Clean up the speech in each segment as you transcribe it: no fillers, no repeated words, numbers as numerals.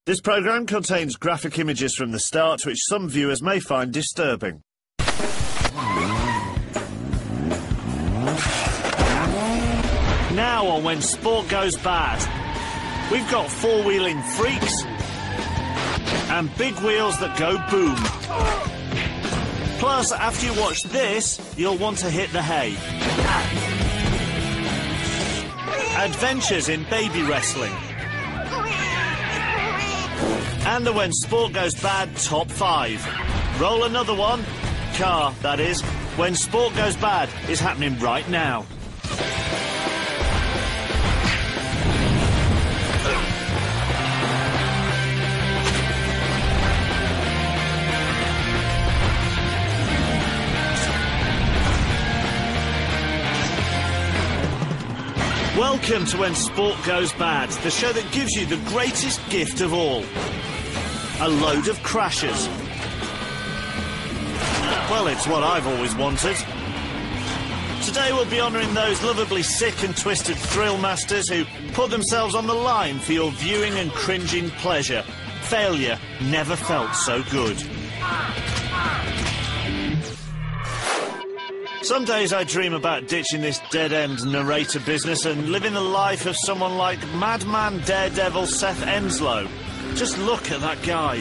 This programme contains graphic images from the start which some viewers may find disturbing. Now on When Sport Goes Bad, we've got four-wheeling freaks and big wheels that go boom. Plus, after you watch this, you'll want to hit the hay. Adventures in baby wrestling. And the When Sport Goes Bad Top 5. Roll another one. Car, that is. When Sport Goes Bad is happening right now. Welcome to When Sport Goes Bad, the show that gives you the greatest gift of all. A load of crashes. Well, it's what I've always wanted. Today we'll be honouring those lovably sick and twisted thrill masters who put themselves on the line for your viewing and cringing pleasure. Failure never felt so good. Some days I dream about ditching this dead-end narrator business and living the life of someone like Madman Daredevil Seth Enslow. Just look at that guy.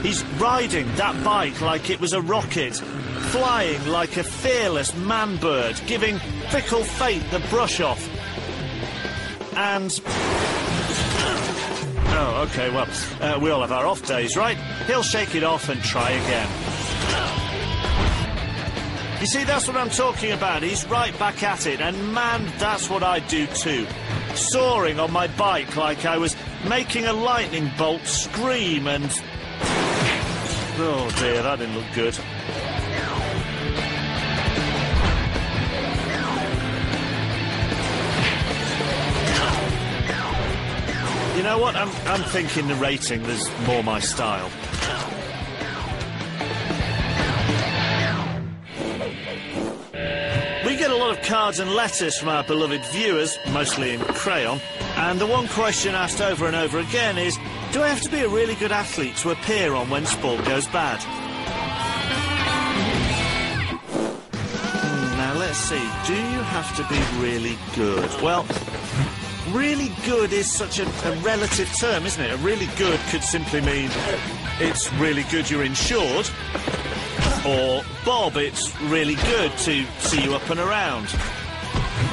He's riding that bike like it was a rocket, flying like a fearless man-bird, giving fickle fate the brush off. And... oh, OK, well, we all have our off days, right? He'll shake it off and try again. You see, that's what I'm talking about. He's right back at it, and man, that's what I'd do too. Soaring on my bike like I was making a lightning bolt scream and... oh dear, that didn't look good. You know what? I'm thinking narrating is more my style. We get a lot of cards and letters from our beloved viewers, mostly in crayon, and the one question asked over and over again is, do I have to be a really good athlete to appear on When Sport Goes Bad? Now let's see, do you have to be really good? Well, really good is such a relative term, isn't it? A really good could simply mean it's really good you're insured. Or, Bob, it's really good to see you up and around.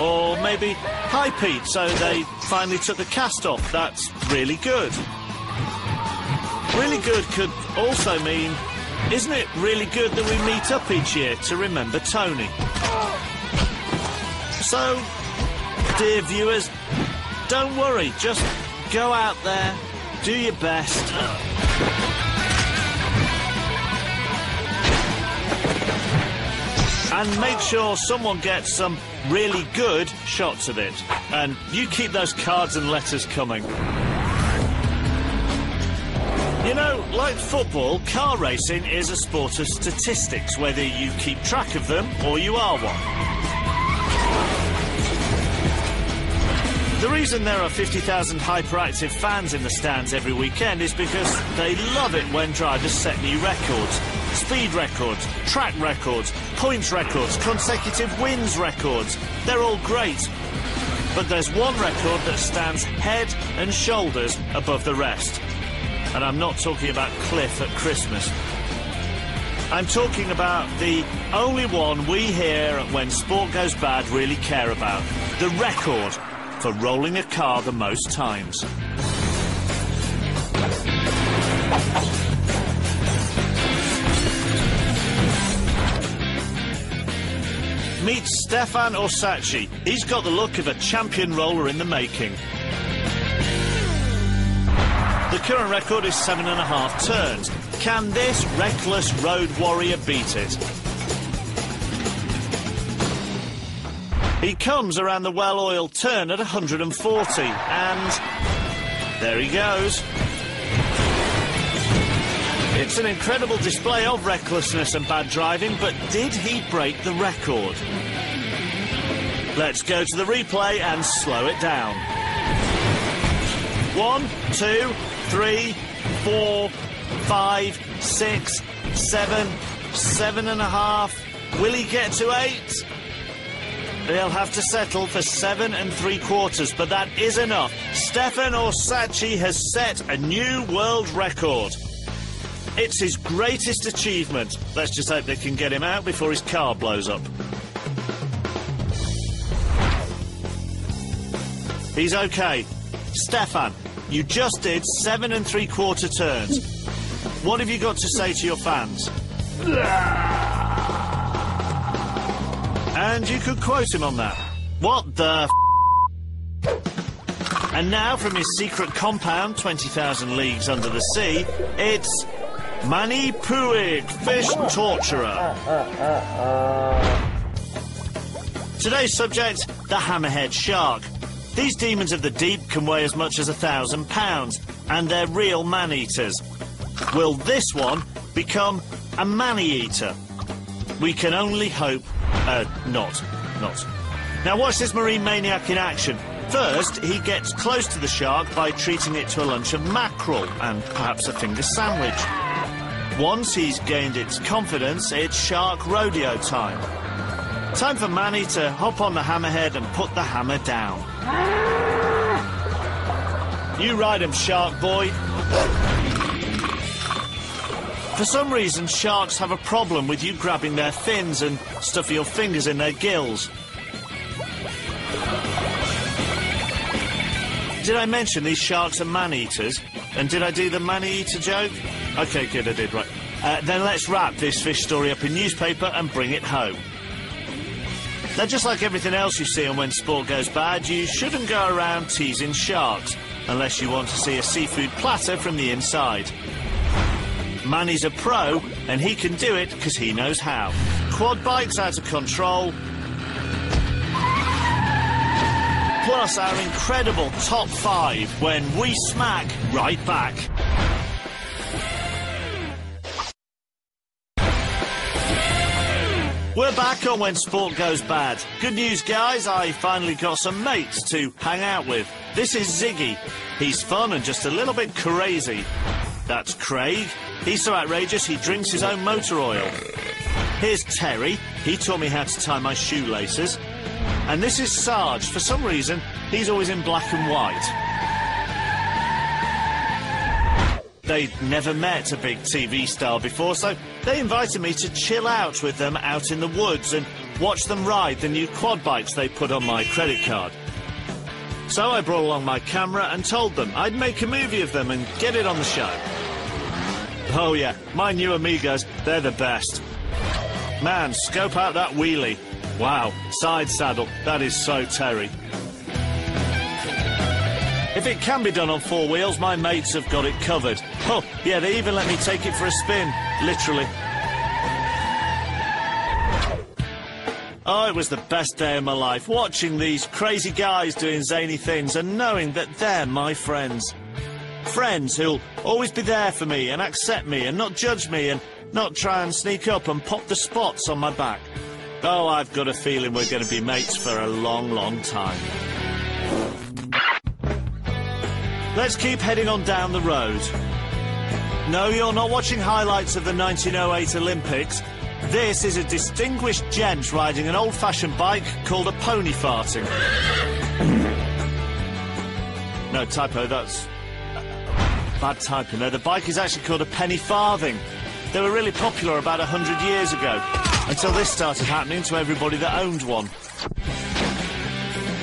Or maybe, hi, Pete, so they finally took the cast off. That's really good. Really good could also mean, isn't it really good that we meet up each year to remember Tony? So, dear viewers, don't worry, just go out there, do your best. And make sure someone gets some really good shots of it. And you keep those cards and letters coming. You know, like football, car racing is a sport of statistics, whether you keep track of them or you are one. The reason there are 50,000 hyperactive fans in the stands every weekend is because they love it when drivers set new records. Speed records, track records, points records, consecutive wins records. They're all great. But there's one record that stands head and shoulders above the rest. And I'm not talking about Cliff at Christmas. I'm talking about the only one we here at When Sport Goes Bad really care about. The record for rolling a car the most times. Meet Stefan Orsacci. He's got the look of a champion roller in the making. The current record is 7.5 turns. Can this reckless road warrior beat it? He comes around the well-oiled turn at 140, and there he goes. It's an incredible display of recklessness and bad driving, but did he break the record? Let's go to the replay and slow it down. 1, 2, 3, 4, 5, 6, 7, 7.5. Will he get to 8? He'll have to settle for 7 3/4, but that is enough. Stefan Orsacchi has set a new world record. It's his greatest achievement. Let's just hope they can get him out before his car blows up. He's okay. Stefan, you just did 7 3/4 turns. What have you got to say to your fans? And you could quote him on that. What the f***? And now from his secret compound, 20,000 leagues under the sea, it's Mani Puig, fish torturer. Today's subject, the hammerhead shark. These demons of the deep can weigh as much as 1,000 pounds, and they're real man-eaters. Will this one become a man-eater? We can only hope. Not. Now watch this marine maniac in action. First, he gets close to the shark by treating it to a lunch of mackerel and perhaps a finger sandwich. Once he's gained its confidence, it's shark rodeo time. Time for Manny to hop on the hammerhead and put the hammer down. You ride him, shark boy. For some reason, sharks have a problem with you grabbing their fins and stuffing your fingers in their gills. Did I mention these sharks are man-eaters? And did I do the man-eater joke? OK, good, I did, right. Then let's wrap this fish story up in newspaper and bring it home. Now, just like everything else you see on When Sport Goes Bad, you shouldn't go around teasing sharks, unless you want to see a seafood platter from the inside. Manny's a pro, and he can do it because he knows how. Quad bikes out of control. Plus our incredible top 5 when we smack right back. We're back on When Sport Goes Bad. Good news, guys, I finally got some mates to hang out with. This is Ziggy. He's fun and just a little bit crazy. That's Craig. He's so outrageous he drinks his own motor oil. Here's Terry. He taught me how to tie my shoelaces. And this is Sarge. For some reason, he's always in black and white. They'd never met a big TV star before, so they invited me to chill out with them out in the woods and watch them ride the new quad bikes they put on my credit card. So I brought along my camera and told them I'd make a movie of them and get it on the show. Oh yeah, my new Amigos, they're the best. Man, scope out that wheelie. Wow, side saddle, that is so Terry. If it can be done on 4 wheels, my mates have got it covered. Oh, yeah, they even let me take it for a spin, literally. Oh, it was the best day of my life, watching these crazy guys doing zany things and knowing that they're my friends. Friends who'll always be there for me and accept me and not judge me and not try and sneak up and pop the spots on my back. Oh, I've got a feeling we're going to be mates for a long, long time. Let's keep heading on down the road. No, you're not watching highlights of the 1908 Olympics. This is a distinguished gent riding an old-fashioned bike called a pony farting. No, typo, that's... bad typing there. The bike is actually called a penny farthing. They were really popular about 100 years ago, until this started happening to everybody that owned one.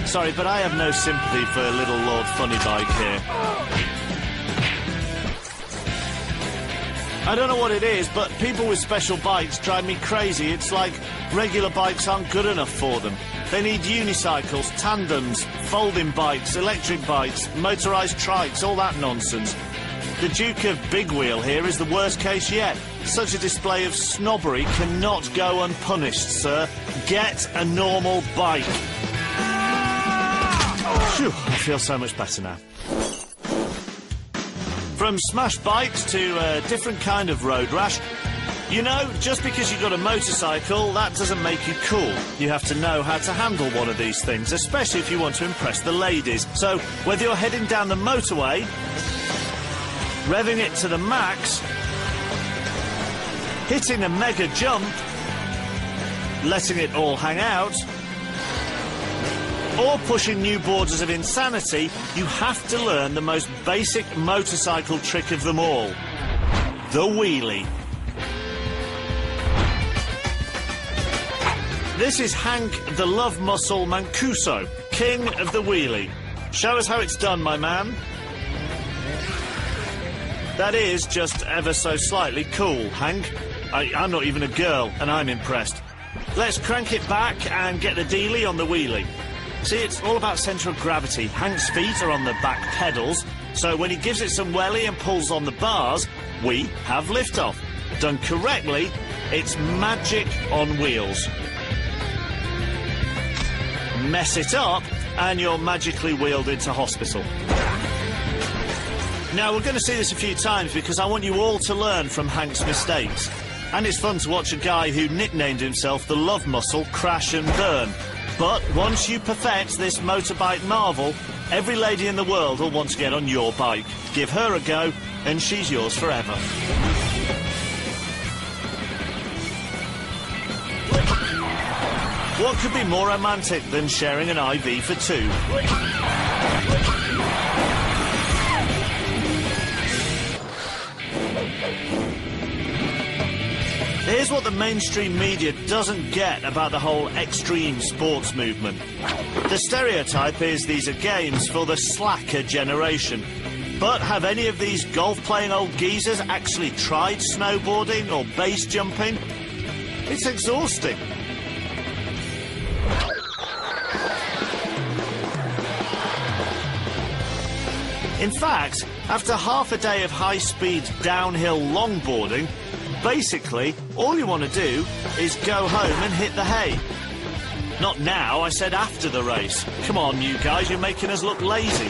Sorry, but I have no sympathy for little Lord Funnybike here. I don't know what it is, but people with special bikes drive me crazy. It's like regular bikes aren't good enough for them. They need unicycles, tandems, folding bikes, electric bikes, motorised trikes, all that nonsense. The Duke of Big Wheel here is the worst case yet. Such a display of snobbery cannot go unpunished, sir. Get a normal bike. Phew, I feel so much better now. From smash bikes to a different kind of road rash. You know, just because you've got a motorcycle, that doesn't make you cool. You have to know how to handle one of these things, especially if you want to impress the ladies. So, whether you're heading down the motorway revving it to the max, hitting a mega jump, letting it all hang out, or pushing new borders of insanity, you have to learn the most basic motorcycle trick of them all, the wheelie. This is Hank the Love Muscle Mancuso, king of the wheelie. Show us how it's done, my man. That is just ever so slightly cool, Hank. I'm not even a girl, and I'm impressed. Let's crank it back and get the dealie on the wheelie. See, it's all about centre of gravity. Hank's feet are on the back pedals, so when he gives it some welly and pulls on the bars, we have liftoff. Done correctly, it's magic on wheels. Mess it up, and you're magically wheeled into hospital. Now, we're going to see this a few times because I want you all to learn from Hank's mistakes. And it's fun to watch a guy who nicknamed himself the Love Muscle crash and burn. But once you perfect this motorbike marvel, every lady in the world will want to get on your bike. Give her a go, and she's yours forever. What could be more romantic than sharing an IV for two? Here's what the mainstream media doesn't get about the whole extreme sports movement. The stereotype is these are games for the slacker generation. But have any of these golf-playing old geezers actually tried snowboarding or base jumping? It's exhausting. In fact, after half a day of high-speed downhill longboarding, basically, all you want to do is go home and hit the hay. Not now, I said after the race. Come on, you guys, you're making us look lazy.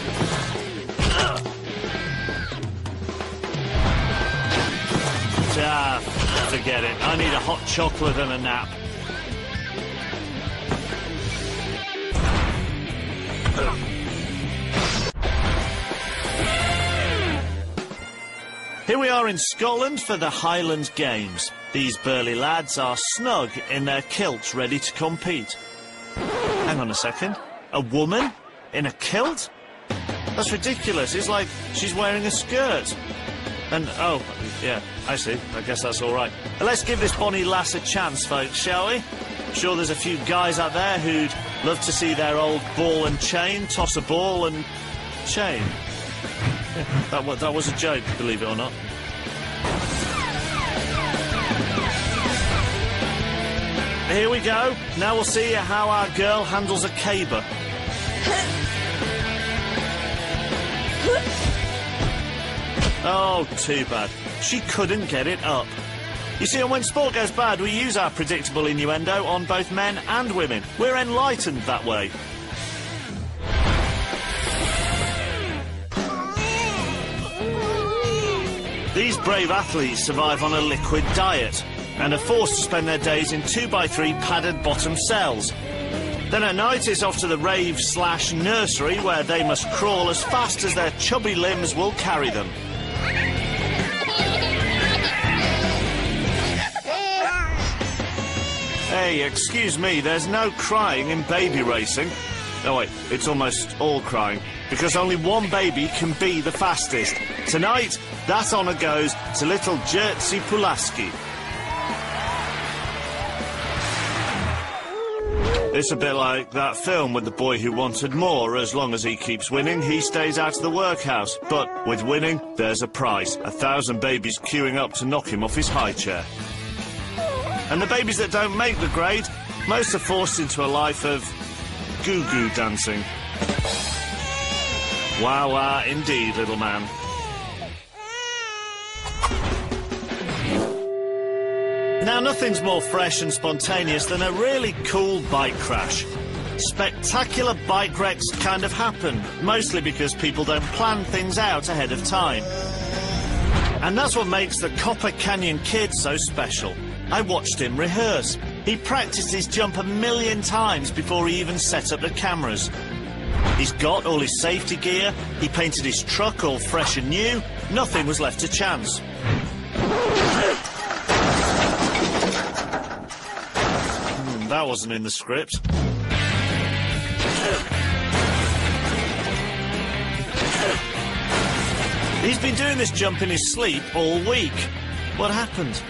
Forget it. I need a hot chocolate and a nap. Here we are in Scotland for the Highland Games. These burly lads are snug in their kilts, ready to compete. Hang on a second. A woman in a kilt? That's ridiculous. It's like she's wearing a skirt. And, oh, yeah, I see. I guess that's all right. Let's give this bonny lass a chance, folks, shall we? I'm sure there's a few guys out there who'd love to see their old ball and chain toss a ball and chain. Yeah, that was a joke, believe it or not. Here we go. Now we'll see how our girl handles a caber. Oh, too bad. She couldn't get it up. You see, and when sport goes bad, we use our predictable innuendo on both men and women. We're enlightened that way. These brave athletes survive on a liquid diet and are forced to spend their days in 2x3 padded bottom cells. Then at night it's off to the rave/nursery where they must crawl as fast as their chubby limbs will carry them. Hey, excuse me, there's no crying in baby racing. Oh wait, it's almost all crying, because only one baby can be the fastest. Tonight, that honour goes to little Jerzy Pulaski. It's a bit like that film with the boy who wanted more. As long as he keeps winning, he stays out of the workhouse. But with winning, there's a prize. 1,000 babies queuing up to knock him off his high chair. And the babies that don't make the grade, most are forced into a life of goo-goo dancing. Wow, wow, indeed, little man. Now, nothing's more fresh and spontaneous than a really cool bike crash. Spectacular bike wrecks kind of happen, mostly because people don't plan things out ahead of time. And that's what makes the Copper Canyon Kid so special. I watched him rehearse. He practiced his jump 1,000,000 times before he even set up the cameras. He's got all his safety gear, he painted his truck all fresh and new. Nothing was left to chance. That wasn't in the script. He's been doing this jump in his sleep all week. What happened?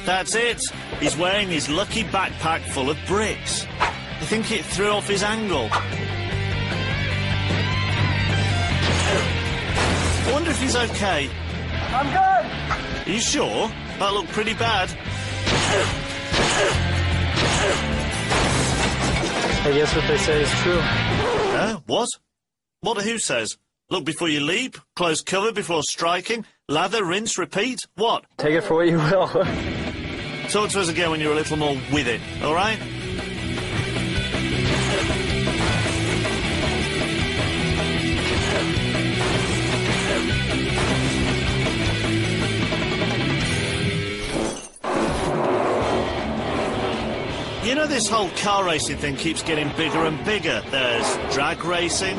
That's it. He's wearing his lucky backpack full of bricks. I think it threw off his angle. I wonder if he's okay. I'm good. Are you sure? That looked pretty bad. I guess what they say is true. What? What who says? Look before you leap, close cover before striking, lather, rinse, repeat. What? Take it for what you will. Talk to us again when you're a little more with it, all right? You know, this whole car racing thing keeps getting bigger and bigger. There's drag racing,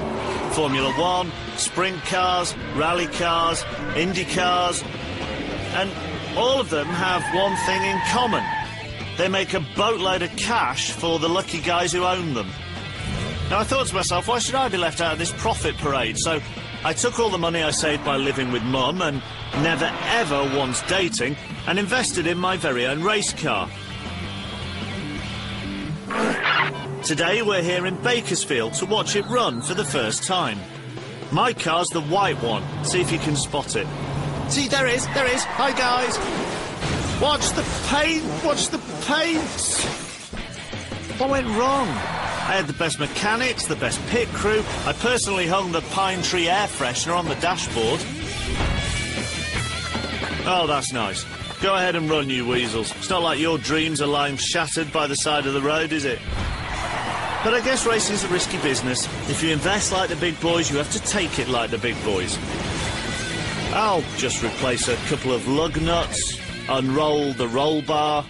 Formula One, sprint cars, rally cars, Indy cars, and all of them have one thing in common. They make a boatload of cash for the lucky guys who own them. Now, I thought to myself, why should I be left out of this profit parade? So I took all the money I saved by living with Mum and never ever once dating and invested in my very own race car. Today we're here in Bakersfield to watch it run for the first time. My car's the white one. See if you can spot it. See, there it is, there it is. Hi, guys. Watch the paint, watch the paint. What went wrong? I had the best mechanics, the best pit crew. I personally hung the Pine Tree air freshener on the dashboard. Oh, that's nice. Go ahead and run, you weasels. It's not like your dreams are lying shattered by the side of the road, is it? But I guess racing's a risky business. If you invest like the big boys, you have to take it like the big boys. I'll just replace a couple of lug nuts, unroll the roll bar,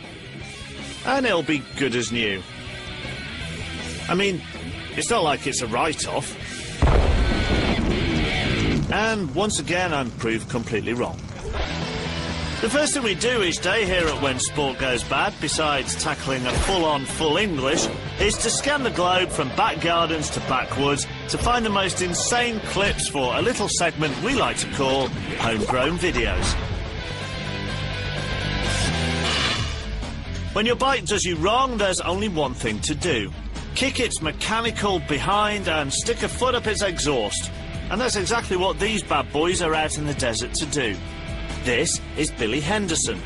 and it'll be good as new. I mean, it's not like it's a write-off. And once again, I'm proved completely wrong. The first thing we do each day here at When Sport Goes Bad, besides tackling a full-on full English, is to scan the globe from back gardens to backwoods to find the most insane clips for a little segment we like to call Homegrown Videos. When your bike does you wrong, there's only one thing to do. Kick its mechanical behind and stick a foot up its exhaust. And that's exactly what these bad boys are out in the desert to do. This is Billy Henderson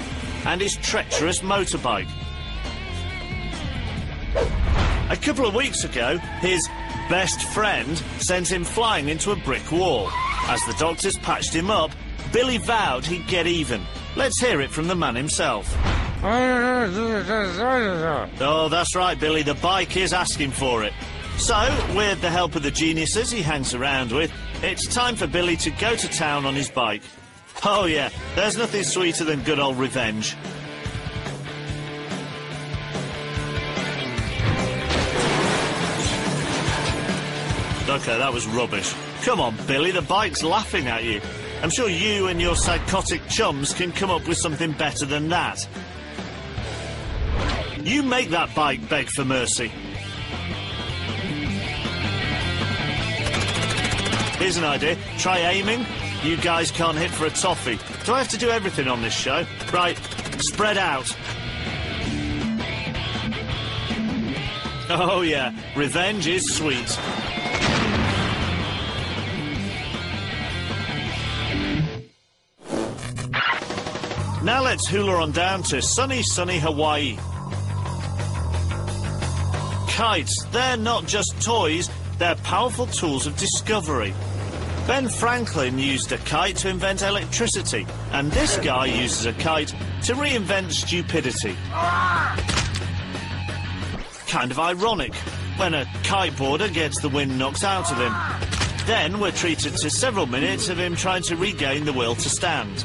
and his treacherous motorbike. A couple of weeks ago, his best friend sent him flying into a brick wall. As the doctors patched him up, Billy vowed he'd get even. Let's hear it from the man himself. Oh, that's right, Billy, the bike is asking for it. So, with the help of the geniuses he hangs around with, it's time for Billy to go to town on his bike. Oh yeah, there's nothing sweeter than good old revenge. OK, that was rubbish. Come on, Billy, the bike's laughing at you. I'm sure you and your psychotic chums can come up with something better than that. You make that bike beg for mercy. Here's an idea. Try aiming. You guys can't hit for a toffee. Do I have to do everything on this show? Right, spread out. Oh yeah, revenge is sweet. Now let's hula on down to sunny, sunny Hawaii. Kites, they're not just toys, they're powerful tools of discovery. Ben Franklin used a kite to invent electricity, and this guy uses a kite to reinvent stupidity. Kind of ironic, when a kiteboarder gets the wind knocked out of him. Then we're treated to several minutes of him trying to regain the will to stand.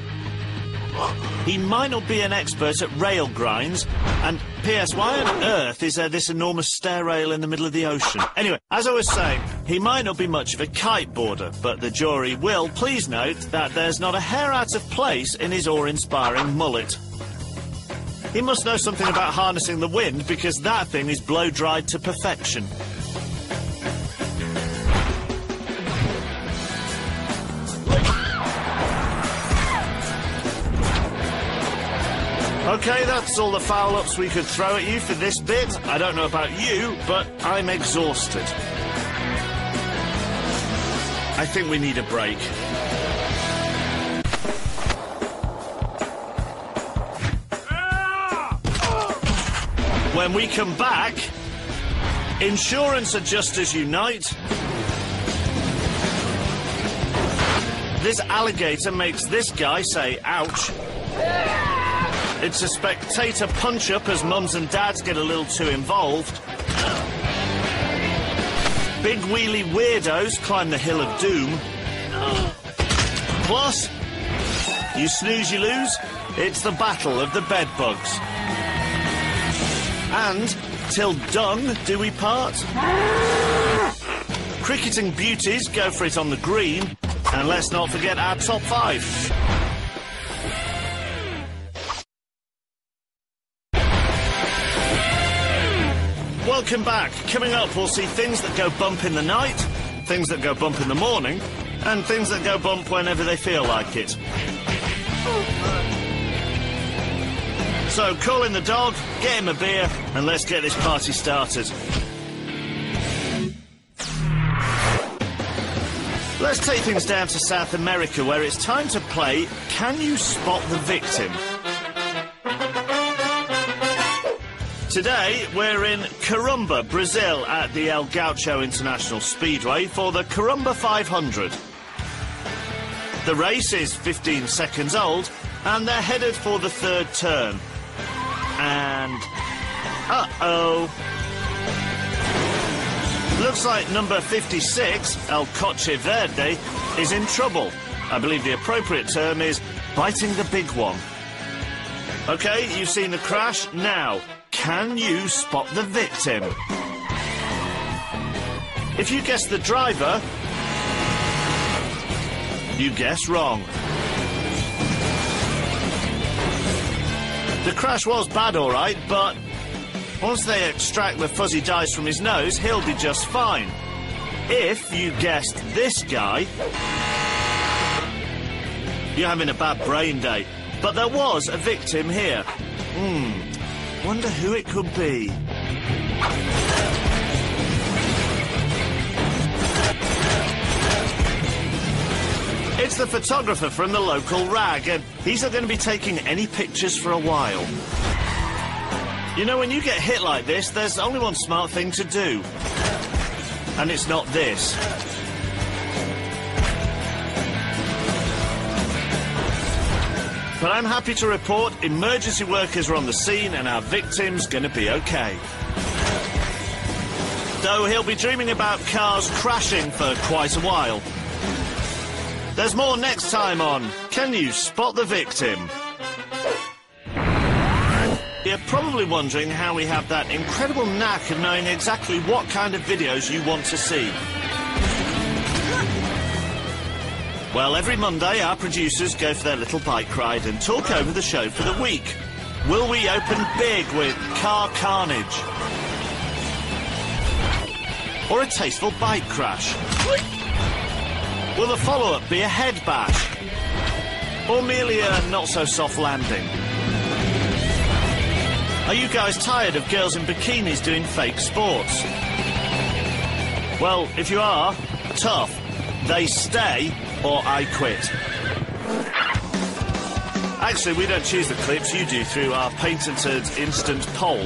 He might not be an expert at rail grinds, and P.S. why on earth is there this enormous stair rail in the middle of the ocean? Anyway, as I was saying, He might not be much of a kiteboarder, but the jury will please note that there's not a hair out of place in his awe-inspiring mullet. He must know something about harnessing the wind, because that thing is blow-dried to perfection. OK, that's all the foul-ups we could throw at you for this bit. I don't know about you, but I'm exhausted. I think we need a break. When we come back, insurance adjusters unite. This alligator makes this guy say ouch. It's a spectator punch-up as mums and dads get a little too involved. Big wheelie weirdos climb the hill of doom. Plus, you snooze, you lose. It's the battle of the bedbugs. And, till dung do we part. Cricketing beauties go for it on the green. And let's not forget our top 5. Welcome back. Coming up, we'll see things that go bump in the night, things that go bump in the morning, and things that go bump whenever they feel like it. So call in the dog, get him a beer, and let's get this party started. Let's take things down to South America, where it's time to play Can You Spot the Victim? Today, we're in Carumba, Brazil, at the El Gaucho International Speedway for the Carumba 500. The race is 15 seconds old, and they're headed for the third turn. And... uh-oh. Looks like number 56, El Coche Verde, is in trouble. I believe the appropriate term is biting the big one. OK, you've seen the crash. Now, can you spot the victim? If you guess the driver, you guess wrong. The crash was bad, all right, but once they extract the fuzzy dice from his nose, he'll be just fine. If you guessed this guy, you're having a bad brain day. But there was a victim here. Wonder who it could be. It's the photographer from the local rag, and he's not going to be taking any pictures for a while. You know, when you get hit like this, there's only one smart thing to do. And it's not this. But I'm happy to report emergency workers are on the scene and our victim's going to be okay. Though he'll be dreaming about cars crashing for quite a while. There's more next time on Can You Spot the Victim? You're probably wondering how we have that incredible knack of knowing exactly what kind of videos you want to see. Well, every Monday our producers go for their little bike ride and talk over the show for the week. Will we open big with car carnage? Or a tasteful bike crash? Will the follow-up be a head bash? Or merely a not-so-soft landing? Are you guys tired of girls in bikinis doing fake sports? Well, if you are, tough. They stay or I quit. Actually, we don't choose the clips, you do through our patented instant poll.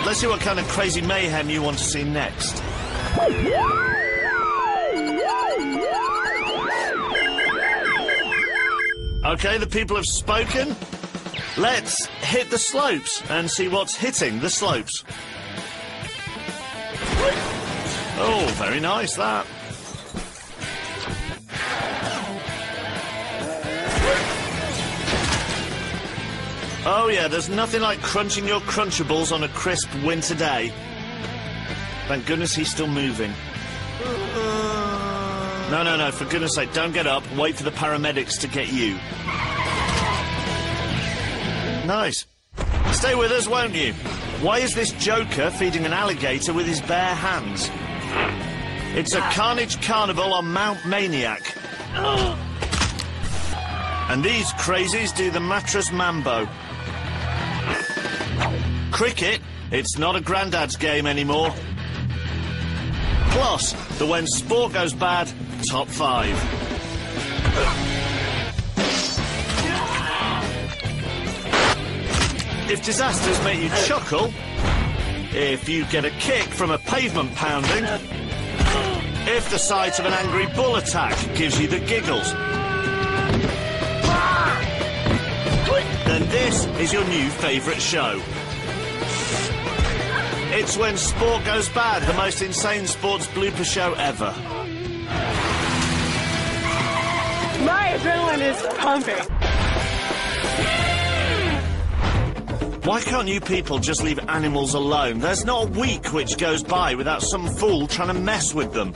Let's see what kind of crazy mayhem you want to see next. OK, the people have spoken. Let's hit the slopes and see what's hitting the slopes. Oh, very nice, that. Oh, yeah, there's nothing like crunching your Crunchables on a crisp winter day. Thank goodness he's still moving. No, no, no, for goodness sake, don't get up. Wait for the paramedics to get you. Nice. Stay with us, won't you? Why is this joker feeding an alligator with his bare hands? It's a carnage carnival on Mount Maniac. And these crazies do the mattress mambo. Cricket, it's not a granddad's game anymore. Plus, the When Sport Goes Bad Top 5. If disasters make you chuckle, if you get a kick from a pavement pounding, if the sight of an angry bull attack gives you the giggles, then this is your new favourite show. It's When Sport Goes Bad, the most insane sports blooper show ever. My adrenaline is pumping. Why can't you people just leave animals alone? There's not a week which goes by without some fool trying to mess with them.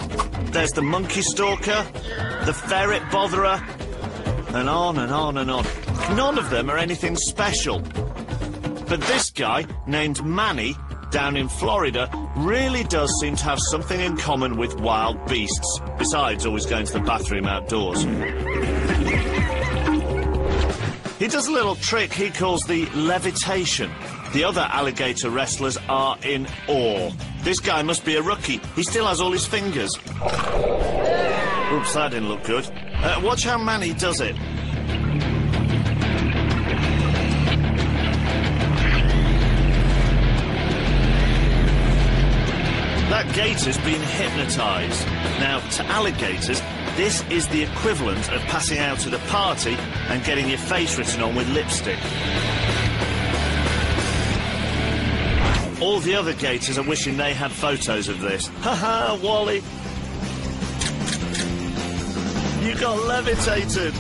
There's the monkey stalker, the ferret botherer, and on and on and on. None of them are anything special. But this guy, named Manny, down in Florida, really does seem to have something in common with wild beasts, besides always going to the bathroom outdoors. He does a little trick he calls the levitation. The other alligator wrestlers are in awe. This guy must be a rookie. He still has all his fingers. Oops, that didn't look good. Watch how Manny does it. That gator's been hypnotised. Now, to alligators, this is the equivalent of passing out at a party and getting your face written on with lipstick. All the other gators are wishing they had photos of this. Haha, Wally! You got levitated!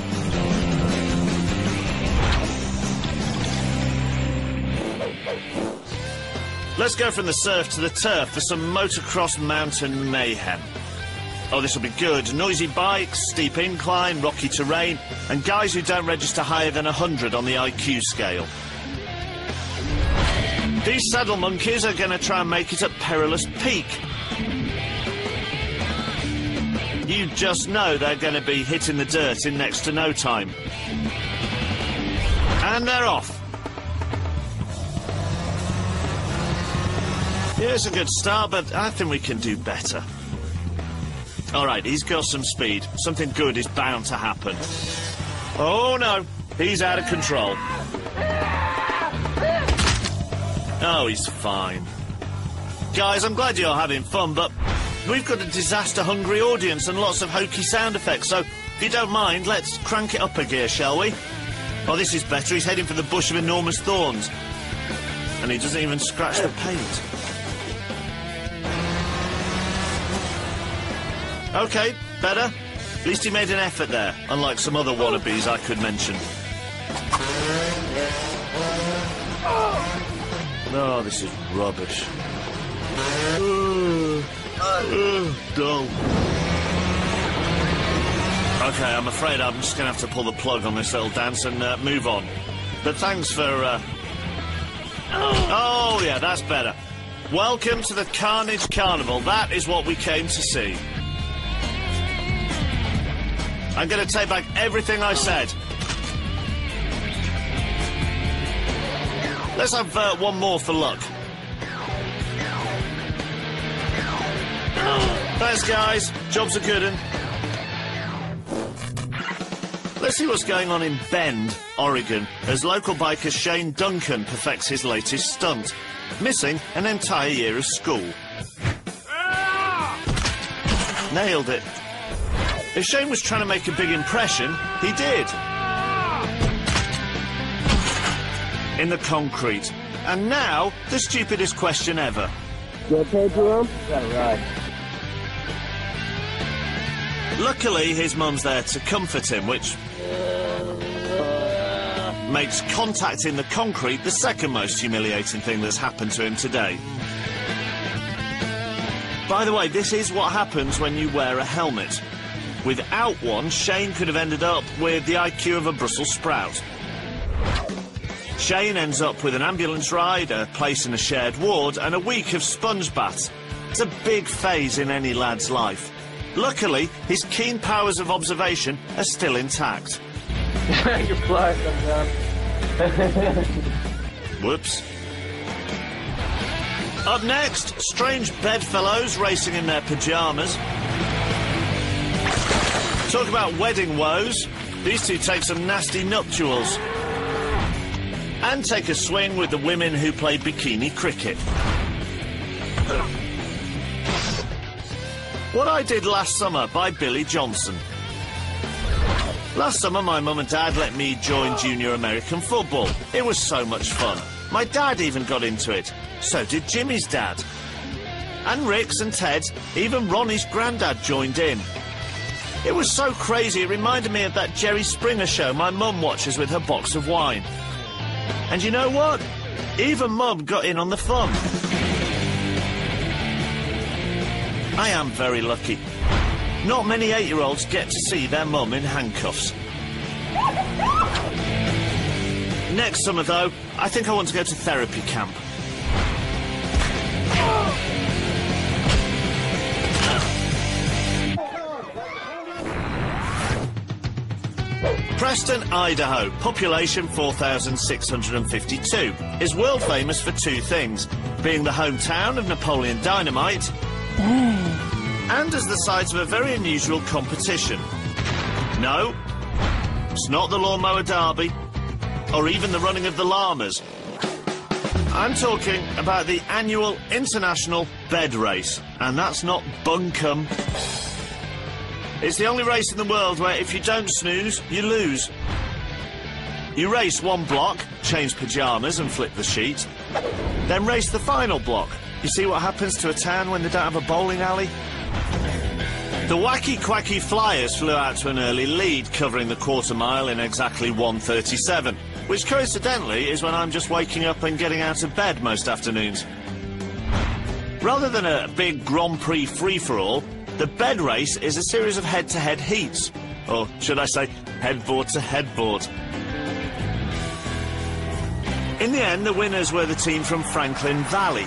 Let's go from the surf to the turf for some motocross mountain mayhem. Oh, this will be good. Noisy bikes, steep incline, rocky terrain, and guys who don't register higher than 100 on the IQ scale. These saddle monkeys are going to try and make it at Perilous Peak. You just know they're going to be hitting the dirt in next to no time. And they're off. Yeah, it's a good start, but I think we can do better. All right, he's got some speed. Something good is bound to happen. Oh, no. He's out of control. Oh, he's fine. Guys, I'm glad you're having fun, but we've got a disaster-hungry audience and lots of hokey sound effects, so if you don't mind, let's crank it up a gear, shall we? Oh, this is better. He's heading for the bush of enormous thorns. And he doesn't even scratch the paint. OK, better. At least he made an effort there, unlike some other wannabes I could mention. Oh, this is rubbish. Dull. OK, I'm afraid I'm just going to have to pull the plug on this little dance and move on. But thanks for... Oh, yeah, that's better. Welcome to the Carnage Carnival. That is what we came to see. I'm going to take back everything I said. Let's have one more for luck. Thanks, guys. Job's a good one. Let's see what's going on in Bend, Oregon, as local biker Shane Duncan perfects his latest stunt, missing an entire year of school. Nailed it. If Shane was trying to make a big impression, he did. In the concrete. And now, the stupidest question ever. You okay, Jerome? Yeah, right. Luckily, his mum's there to comfort him, which makes contact in the concrete the second most humiliating thing that's happened to him today. By the way, this is what happens when you wear a helmet. Without one, Shane could have ended up with the IQ of a Brussels sprout. Shane ends up with an ambulance ride, a place in a shared ward, and a week of sponge baths. It's a big phase in any lad's life. Luckily, his keen powers of observation are still intact. Your fly comes down. Whoops. Up next, strange bedfellows racing in their pyjamas. Talk about wedding woes. These two take some nasty nuptials. And take a swing with the women who play bikini cricket. What I Did Last Summer by Billy Johnson. Last summer, my mum and dad let me join junior American football. It was so much fun. My dad even got into it. So did Jimmy's dad. And Rick's and Ted's, even Ronnie's granddad joined in. It was so crazy, it reminded me of that Jerry Springer show my mum watches with her box of wine. And you know what? Even Mum got in on the fun. I am very lucky. Not many 8-year-olds get to see their mum in handcuffs. Next summer, though, I think I want to go to therapy camp. Preston, Idaho, population 4,652, is world famous for two things, being the hometown of Napoleon Dynamite and as the site of a very unusual competition. No, it's not the Lawnmower Derby or even the running of the llamas. I'm talking about the annual International Bed Race, and that's not bunkum. It's the only race in the world where if you don't snooze, you lose. You race one block, change pyjamas and flip the sheet, then race the final block. You see what happens to a town when they don't have a bowling alley? The Wacky Quacky Flyers flew out to an early lead, covering the quarter mile in exactly 1:37, which coincidentally is when I'm just waking up and getting out of bed most afternoons. Rather than a big Grand Prix free-for-all, the bed race is a series of head-to-head heats, or should I say headboard to headboard. In the end, the winners were the team from Franklin Valley.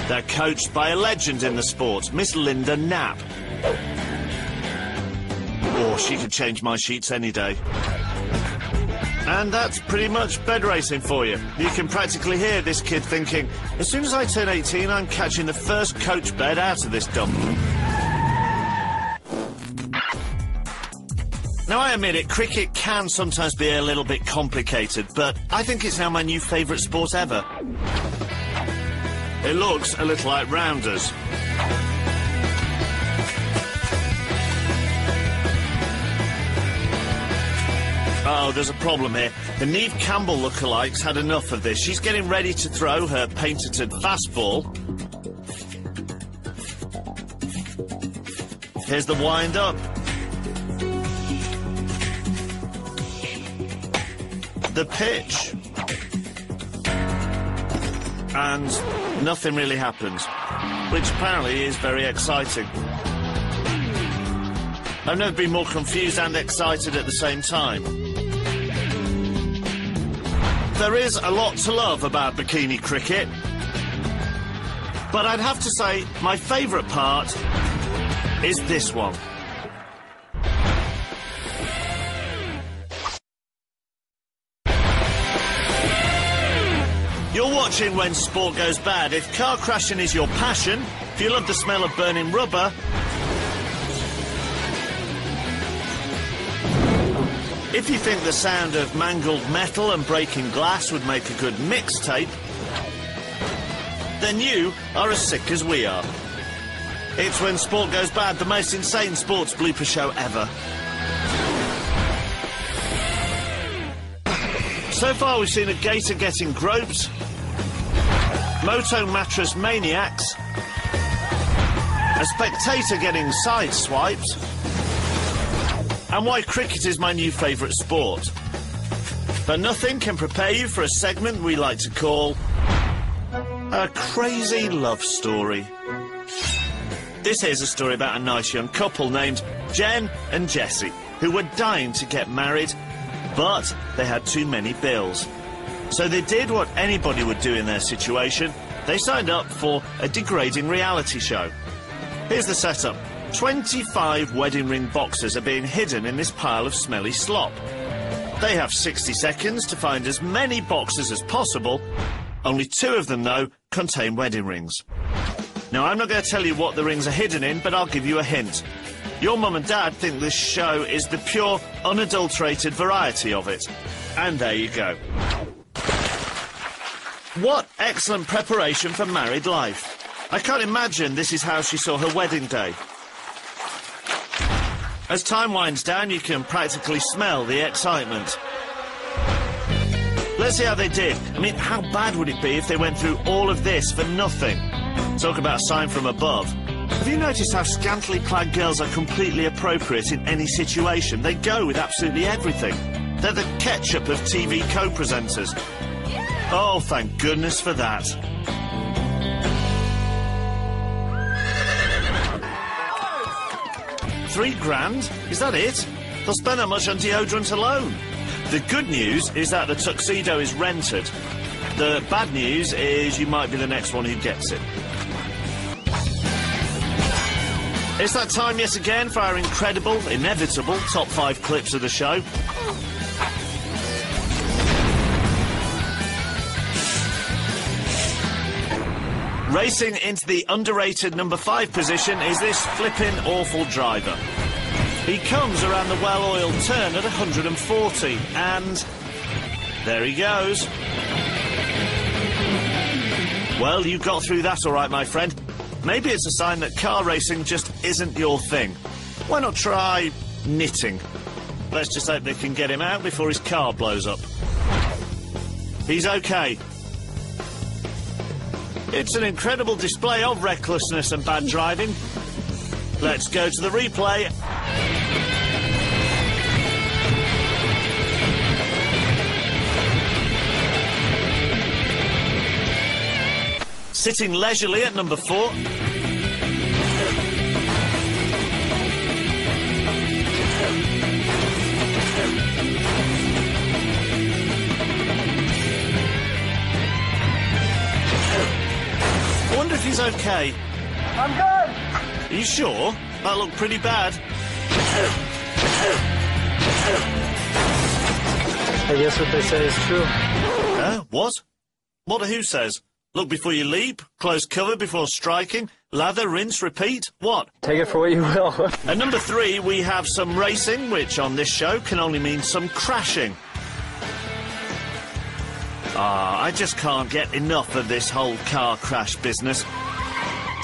They're coached by a legend in the sport, Miss Linda Knapp. Oh, she could change my sheets any day. And that's pretty much bed racing for you. You can practically hear this kid thinking, as soon as I turn 18, I'm catching the first coach bed out of this dump. Now, I admit it, cricket can sometimes be a little bit complicated, but I think it's now my new favourite sport ever. It looks a little like rounders. Oh, there's a problem here. The Neve Campbell lookalikes had enough of this. She's getting ready to throw her patented fastball. Here's the wind-up. The pitch. And nothing really happens, which apparently is very exciting. I've never been more confused and excited at the same time. There is a lot to love about bikini cricket, but I'd have to say my favourite part is this one. You're watching When Sport Goes Bad. If car crashing is your passion, if you love the smell of burning rubber, if you think the sound of mangled metal and breaking glass would make a good mixtape, then you are as sick as we are. It's When Sport Goes Bad, the most insane sports blooper show ever. So far we've seen a gator getting groped, moto mattress maniacs, a spectator getting sideswiped, and why cricket is my new favourite sport. But nothing can prepare you for a segment we like to call A Crazy Love Story. This here's a story about a nice young couple named Jen and Jesse, who were dying to get married, but they had too many bills. So they did what anybody would do in their situation. They signed up for a degrading reality show. Here's the setup. 25 wedding ring boxes are being hidden in this pile of smelly slop. They have 60 seconds to find as many boxes as possible. Only 2 of them, though, contain wedding rings. Now, I'm not going to tell you what the rings are hidden in, but I'll give you a hint. Your mum and dad think this show is the pure, unadulterated variety of it. And there you go. What excellent preparation for married life. I can't imagine this is how she saw her wedding day. As time winds down, you can practically smell the excitement. Let's see how they did. I mean, how bad would it be if they went through all of this for nothing? Talk about a sign from above. Have you noticed how scantily clad girls are completely appropriate in any situation? They go with absolutely everything. They're the ketchup of TV co-presenters. Oh, thank goodness for that. £3,000? Is that it? They'll spend that much on deodorant alone. The good news is that the tuxedo is rented. The bad news is you might be the next one who gets it. It's that time yet again for our incredible, inevitable top 5 clips of the show. Racing into the underrated number 5 position is this flippin' awful driver. He comes around the well-oiled turn at 140, and there he goes. Well, you got through that all right, my friend. Maybe it's a sign that car racing just isn't your thing. Why not try knitting? Let's just hope they can get him out before his car blows up. He's okay. It's an incredible display of recklessness and bad driving. Let's go to the replay. Sitting leisurely at number 4. I wonder if he's okay. I'm good! Are you sure? That looked pretty bad. I guess what they say is true. What? What who says? Look before you leap, close cover before striking, lather, rinse, repeat. What? Take it for what you will. At number 3, we have some racing, which on this show can only mean some crashing. I just can't get enough of this whole car crash business.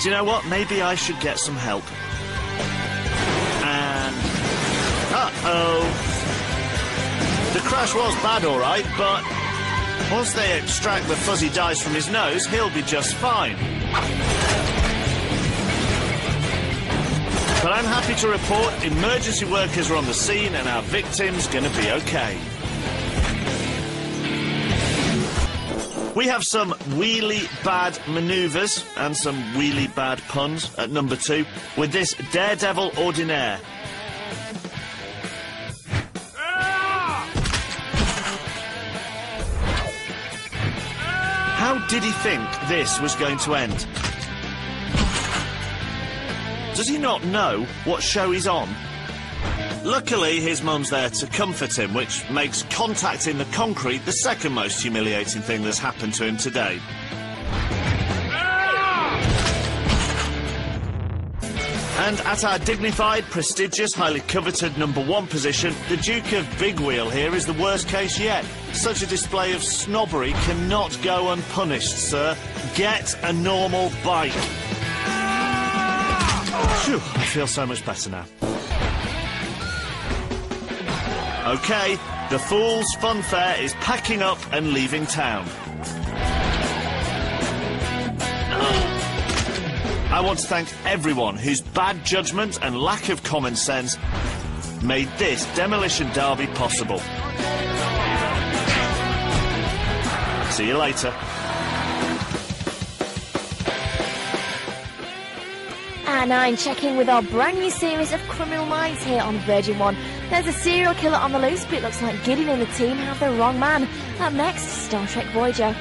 Do you know what? Maybe I should get some help. And... uh-oh. The crash was bad, all right, but... once they extract the fuzzy dice from his nose, he'll be just fine. But I'm happy to report emergency workers are on the scene and our victim's gonna be okay. We have some wheelie bad manoeuvres and some wheelie bad puns at number 2 with this Daredevil Ordinaire. How did he think this was going to end? Does he not know what show he's on? Luckily, his mum's there to comfort him, which makes contacting the concrete the second most humiliating thing that's happened to him today. And at our dignified, prestigious, highly coveted number 1 position, the Duke of Big Wheel here is the worst case yet. Such a display of snobbery cannot go unpunished, sir. Get a normal bike. Phew, I feel so much better now. OK, the Fool's Fun Fair is packing up and leaving town. I want to thank everyone whose bad judgment and lack of common sense made this demolition derby possible. See you later. Hour 9, checking with our brand new series of Criminal Minds here on Virgin One. There's a serial killer on the loose, but it looks like Gideon and the team have the wrong man. Up next, Star Trek Voyager.